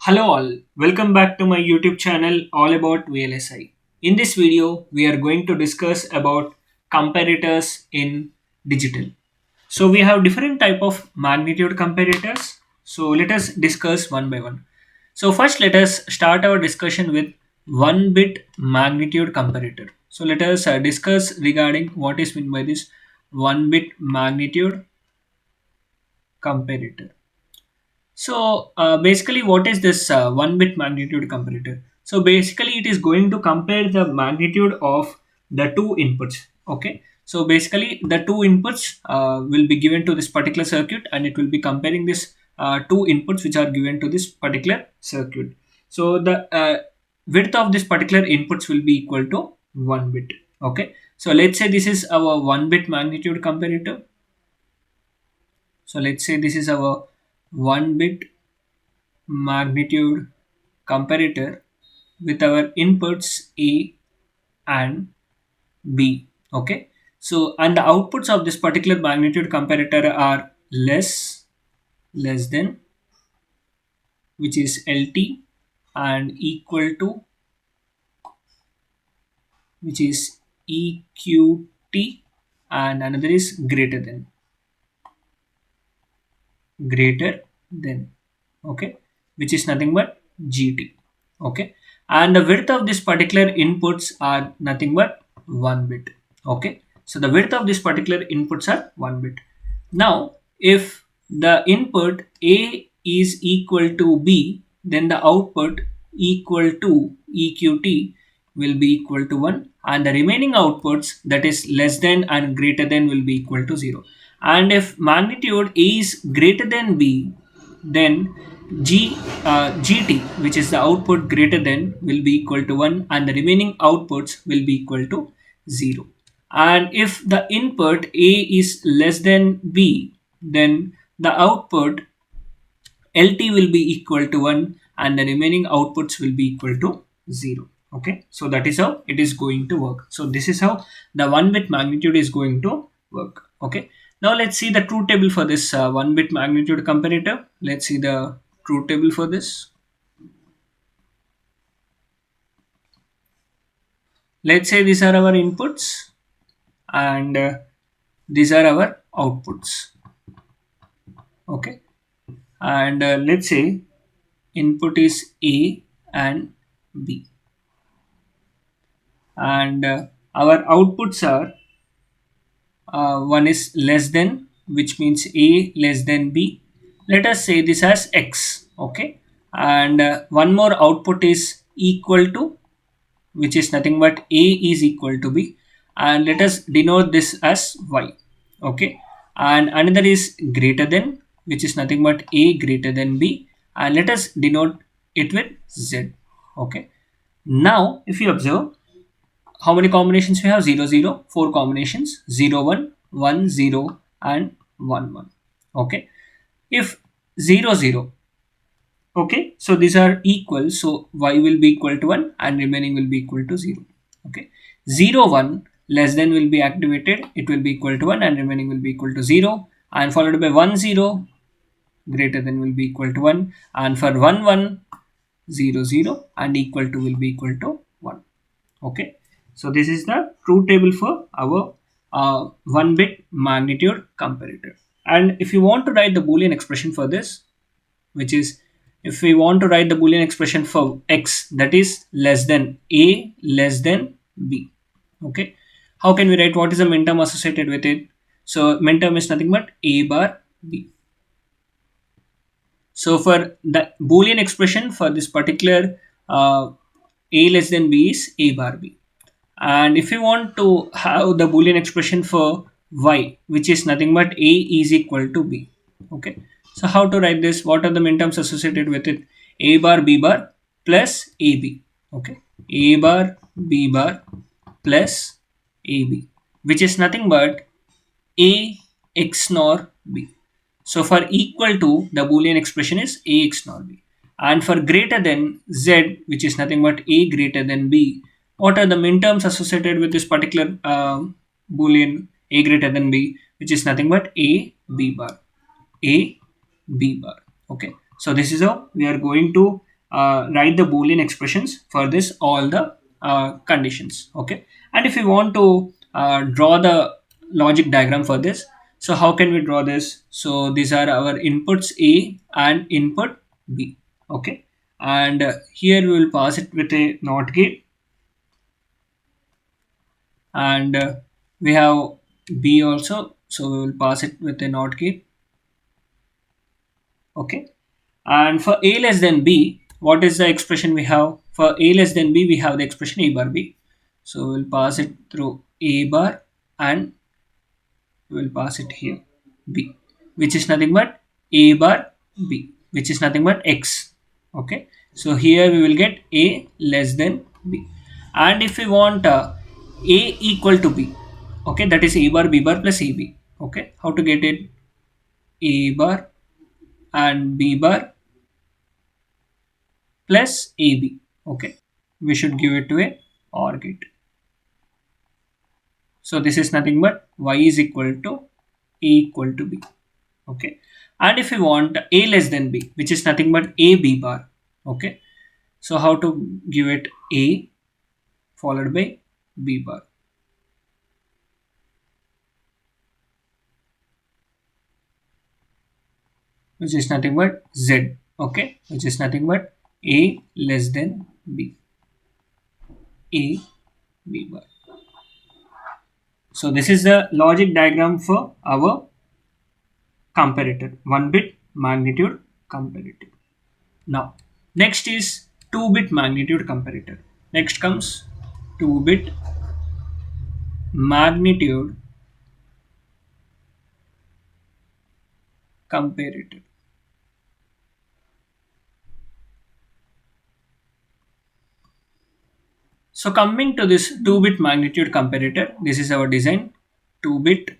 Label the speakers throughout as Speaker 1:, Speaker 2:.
Speaker 1: Hello all, welcome back to my YouTube channel all about VLSI. In this video, we are going to discuss about comparators in digital. So we have different type of magnitude comparators. So let us discuss one by one. So first let us start our discussion with 1 bit magnitude comparator. So let us discuss regarding what is meant by this 1 bit magnitude comparator. So basically, what is this 1 bit magnitude comparator? So basically, it is going to compare the magnitude of the two inputs. Okay. So basically, the two inputs will be given to this particular circuit, and it will be comparing this two inputs which are given to this particular circuit. So the width of this particular inputs will be equal to 1 bit. Okay. So let's say this is our 1 bit magnitude comparator. So let's say this is our 1 bit magnitude comparator with our inputs A and B. Okay. So, and the outputs of this particular magnitude comparator are less than, which is LT, and equal to, which is EQT, and another is greater than, okay, which is nothing but GT. Okay, and the width of this particular inputs are nothing but 1 bit. Okay, so the width of this particular inputs are 1 bit. Now if the input A is equal to B, then the output equal to EQT will be equal to 1, and the remaining outputs, that is less than and greater than, will be equal to 0. And if magnitude A is greater than B, then GT, which is the output greater than, will be equal to 1, and the remaining outputs will be equal to 0. And if the input A is less than B, then the output LT will be equal to 1, and the remaining outputs will be equal to 0. Okay, so that is how it is going to work. So this is how the 1 bit magnitude is going to work. Okay, now let's see the truth table for this 1 bit magnitude comparator. Let's see the truth table for this. Let's say these are our inputs, and these are our outputs. Okay, and let's say input is A and B, and our outputs are one is less than, which means A less than B. Let us say this as X. Okay, and one more output is equal to, which is nothing but A is equal to B, and let us denote this as Y. Okay, and another is greater than, which is nothing but A greater than B, and let us denote it with Z. Okay, now if you observe, how many combinations we have? 0 0, 4 combinations, 0 1, 1 0, and 1 1. Okay, if 0 0, okay, so these are equal, so y will be equal to 1 and remaining will be equal to 0. Okay, 0 1 less than will be activated, it will be equal to 1 and remaining will be equal to 0, and followed by 1 0 greater than will be equal to 1, and for 1 1 0 0 and equal to will be equal to 1. Okay, so this is the truth table for our 1 bit magnitude comparator. And if you want to write the boolean expression for this, which is, if we want to write the boolean expression for X, that is less than A less than B. Okay, how can we write? What is the min term associated with it? So min term is nothing but A bar B. So for the boolean expression for this particular A less than B is A bar B. And if you want to have the boolean expression for Y, which is nothing but A is equal to B. Okay, so how to write this? What are the min terms associated with it? A bar B bar plus AB. Okay, A bar B bar plus AB, which is nothing but A x nor B. So for equal to, the boolean expression is A x nor B. And for greater than Z, which is nothing but A greater than B, what are the min terms associated with this particular boolean A greater than B, which is nothing but A B bar. A B bar. Okay, so this is how we are going to write the boolean expressions for this all the conditions. Okay, and if we want to draw the logic diagram for this, so how can we draw this? So these are our inputs A and input B. Okay, and here we will pass it with a not gate, and we have B also, so we will pass it with a not gate. Okay, and for A less than B, what is the expression we have? For A less than B, we have the expression A bar B. So we'll pass it through A bar, and we'll pass it here B, which is nothing but A bar B, which is nothing but X. Okay, so here we will get A less than B. And if we want A equal to B, okay, that is A bar B bar plus AB. Okay, how to get it? A bar and B bar plus AB. Okay, we should give it to a OR gate. So this is nothing but y is equal to a equal to b. Okay, and if we want a less than b, which is nothing but a b bar. Okay, so how to give it? A followed by b bar, which is nothing but z. Okay, which is nothing but a less than b, a b bar. So this is the logic diagram for our comparator, 1-bit magnitude comparator. Now, next is 2-bit magnitude comparator. Next comes 2-bit magnitude comparator. So coming to this 2-bit magnitude comparator, this is our design. 2-bit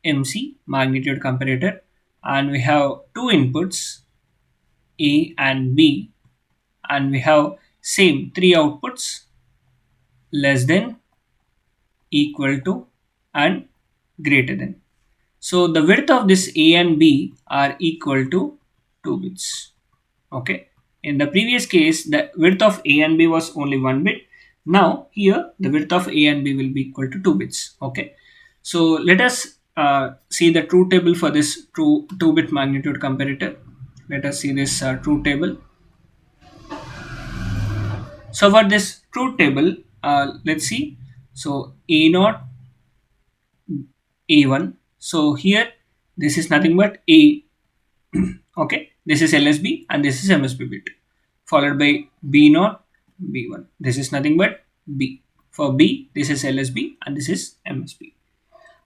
Speaker 1: MC magnitude comparator, and we have two inputs A and B, and we have same three outputs less than, equal to, and greater than. So the width of this A and B are equal to 2 bits. Okay. In the previous case, the width of A and B was only 1 bit. Now here the width of A and B will be equal to 2 bits. Okay. So let us see the truth table for this 2-bit magnitude comparator. Let us see this truth table. So for this truth table, let's see. So A naught, A1. So here this is nothing but A. Okay, this is LSB and this is MSB bit, followed by B naught, B1. This is nothing but B. For B, this is LSB and this is MSB.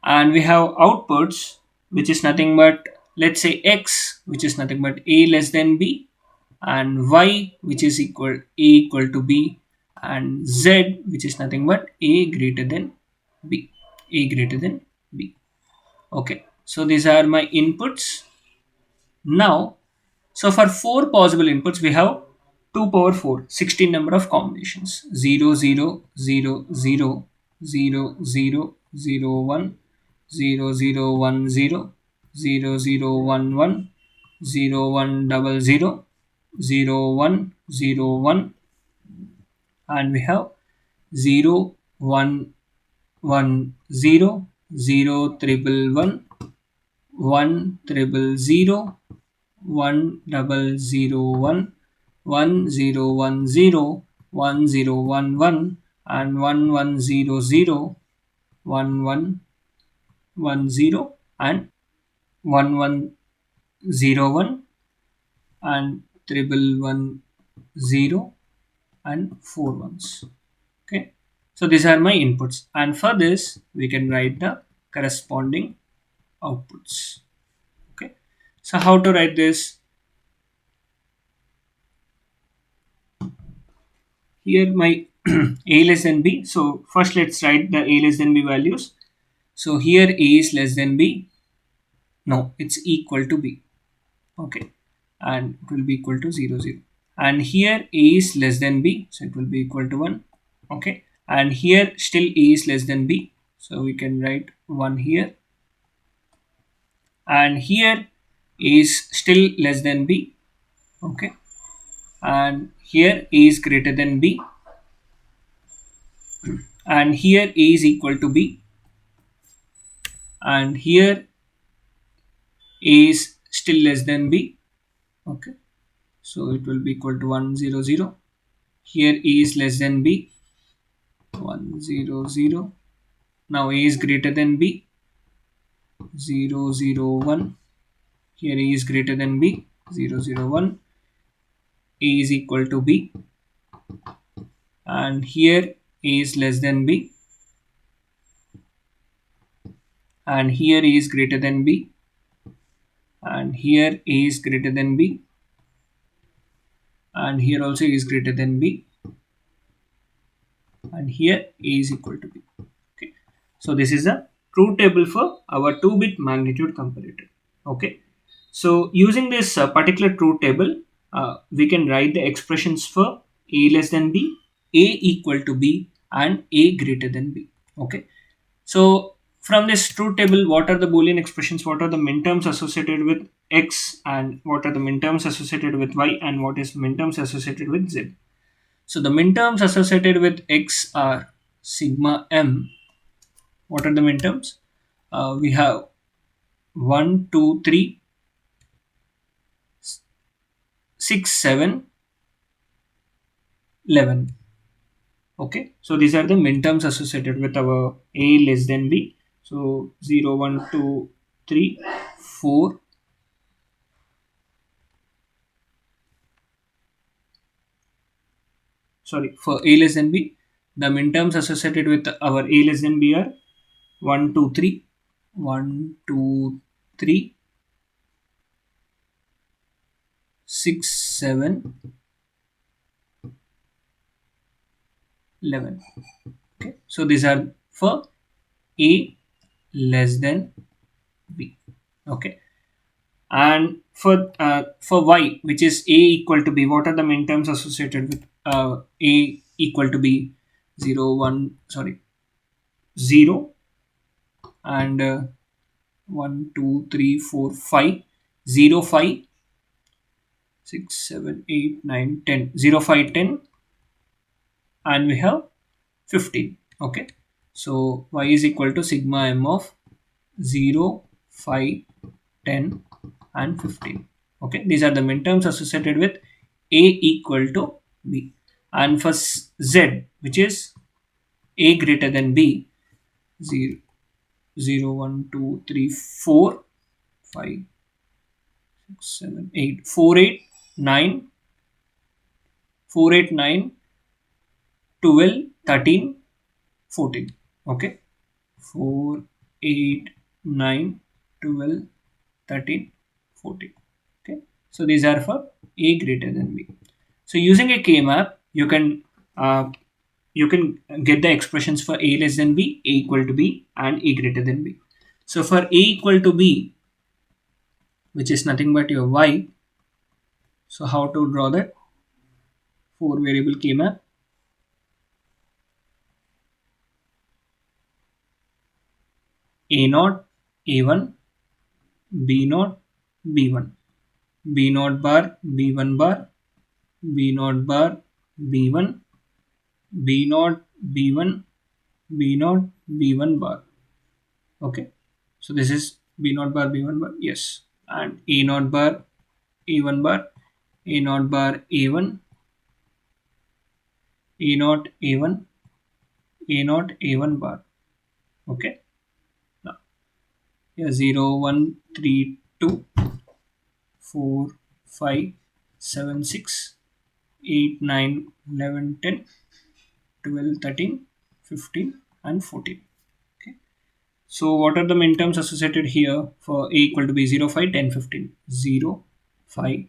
Speaker 1: And we have outputs, which is nothing but, let's say, X, which is nothing but A less than B, and Y, which is equal A equal to B, and Z, which is nothing but A greater than B. A greater than B. Okay, so these are my inputs. Now, so for four possible inputs, we have 2 power 4, 16 number of combinations. 0, 0, 0, 0, 0, 0, 0, 1, 0, 0, 1, 0, 0, 0, 1, 1, 0, 1, double 0, 0, 1, 0, 1, and we have 0, 1, 1, 0, 0, triple 1, 1, triple 0, 1001110101011 and 11001110 and 1101 and triple 10 and 4 ones. Okay, so these are my inputs, and for this we can write the corresponding outputs. Okay, so how to write this? Here my a less than b. So first let's write the a less than b values. So here a is less than b. No, it's equal to b. Okay, and it will be equal to 0, 0. And here a is less than b, so it will be equal to 1. Okay, and here still a is less than b, so we can write 1 here. And here a is still less than b, Okay, and here A is greater than B, and here A is equal to B, and here A is still less than B. Okay, so it will be equal to 1 0 0. Here A is less than B, 1 0 0. Now A is greater than B, 0 0 1. Here A is greater than B, 0 0 1. A is equal to B, and here A is less than B, and here A is greater than B, and here A is greater than B, and here also A is greater than B, and here A is equal to B. Okay, so this is a truth table for our 2-bit magnitude comparator. Okay, so using this particular truth table, we can write the expressions for A less than B, A equal to B, and A greater than B. Okay, so from this truth table, what are the Boolean expressions, what are the minterms associated with X, and what are the minterms associated with Y, and what is minterms associated with Z. So the minterms associated with X are sigma m. What are the minterms? We have 1, 2, 3, 6, 7, 11. Okay, so these are the minterms associated with our A less than B. So 0, 1, 2, 3, 4. Sorry, for A less than B, the minterms associated with our A less than B are 1, 2, 3, 1, 2, 3, 6, 7, 11. Okay, so these are for A less than B. Okay, and for Y, which is A equal to B, what are the minterms associated with A equal to B? 0, 1, sorry, 0, and 1, 2, 3, 4, 5, 0, 5, 6, 7, 8, 9, 10, 0, 5, 10, and we have 15. Okay, so Y is equal to sigma m of 0, 5, 10, and 15. Okay, these are the minterms associated with A equal to B. And for Z, which is A greater than B, 0, 0, 1, 2, 3, 4, 5, 6, 7, 8, 4, 8, 9, 4, 8, 9, 12, 13, 14. Okay, 4, 8, 9, 12, 13, 14. Okay, so these are for A greater than B. So using a K-map, uh, you can get the expressions for A less than B, A equal to B, and A greater than B. So for A equal to B, which is nothing but your Y, so how to draw that? 4 variable K-map. A naught, A1, B naught, B1, B naught bar, B1 bar, B naught bar, B1, B naught, B1, B naught, B1 bar. Okay, so this is B naught bar, B1 bar, yes, and A naught bar, A1 bar, A naught bar, A1, A naught, A1, A naught, A1 bar. Okay, now here 0, 1, 3, 2, 4, 5, 7, 6, 8, 9, 11, 10, 12, 13, 15, and 14. Okay, so what are the minterms associated here for A equal to B? 0, 5, 10, 15. 0, 5,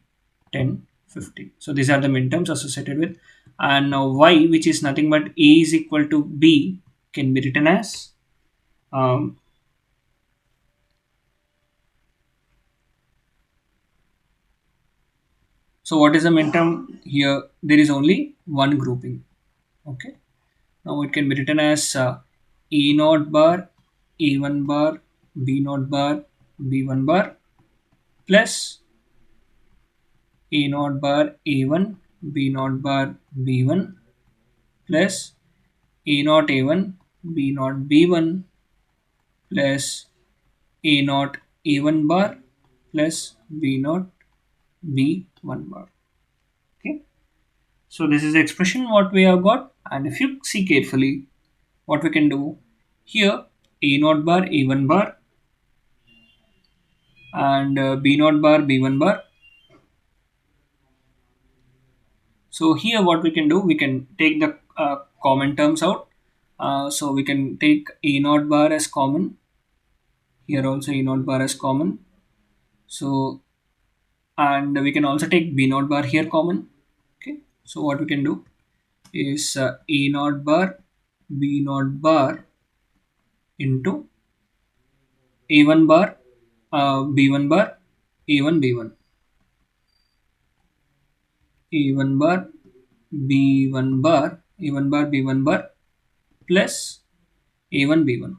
Speaker 1: 10, 15. So these are the minterms associated with. And now Y, which is nothing but A is equal to B, can be written as so what is the minterm here? There is only one grouping. Okay, now it can be written as A naught bar, A1 bar, B naught bar, B1 bar plus A naught bar A1 B naught bar B1 plus A naught A1 B naught B1 plus A naught A1 bar plus B naught B1 bar. Okay. So this is the expression what we have got, and if you see carefully what we can do here, A naught bar A1 bar and B naught bar B1 bar. So here what we can do, we can take the common terms out. So we can take A naught bar as common. Here also A naught bar as common. So and we can also take B naught bar here common. Okay. So what we can do is A naught bar B naught bar into A1 bar B1 bar A1 B1 A1 bar B1 bar A1 bar B1 bar plus A1 B1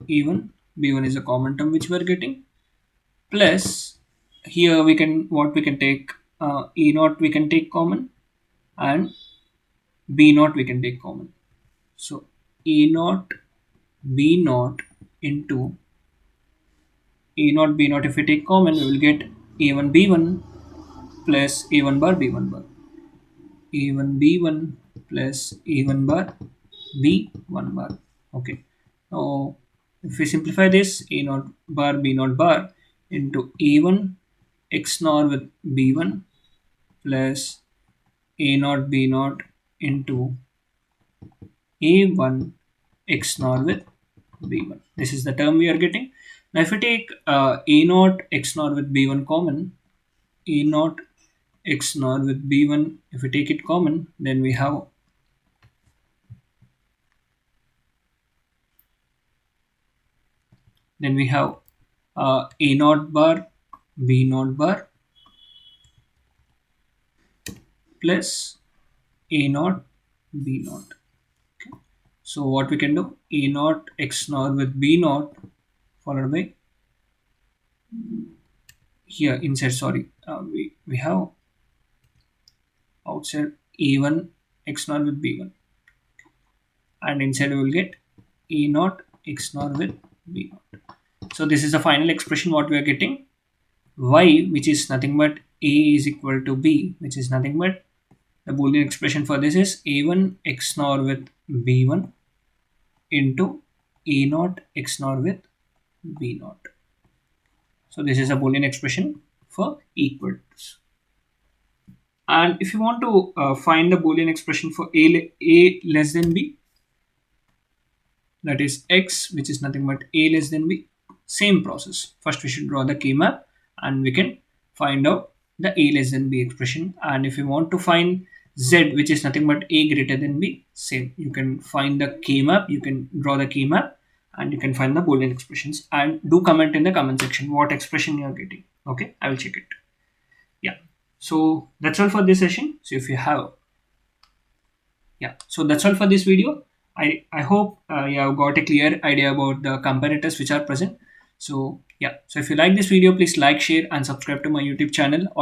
Speaker 1: A1 B1 is a common term which we are getting, plus here we can what we can take A naught we can take common and B naught we can take common. So A naught B naught into A naught B naught, if we take common we will get A1 B1 plus A1 bar B1 bar A1 B1 plus A1 bar B1 bar. Okay. Now if we simplify this, A naught bar B naught bar into A1 X naught with B1 plus A naught B naught into A1 X naught with B1. This is the term we are getting. Now if we take A naught X naught with B1 common, A naught X naught with B1, if we take it common, then we have A naught bar B naught bar plus A naught B naught. Okay. So what we can do, A naught X naught with B naught followed by here inside, sorry, we have outside A1 X naught with B1 and inside we will get A naught X naught with B naught. So this is the final expression what we are getting. Y, which is nothing but A is equal to B, which is nothing but the Boolean expression for this is A1 X naught with B1 into A naught X naught with B naught. So this is a Boolean expression for equals. And if you want to find the Boolean expression for A less than B, that is X, which is nothing but A less than B, same process. First we should draw the key map and we can find out the A less than B expression. And if you want to find Z, which is nothing but A greater than B, same. You can find the key map, you can draw the key map and you can find the Boolean expressions, and do comment in the comment section what expression you are getting. Okay, I will check it. Yeah. So that's all for this session. So if you have, yeah, so that's all for this video. I hope you have got a clear idea about the comparators which are present. So yeah, so if you like this video, please like, share and subscribe to my YouTube channel. All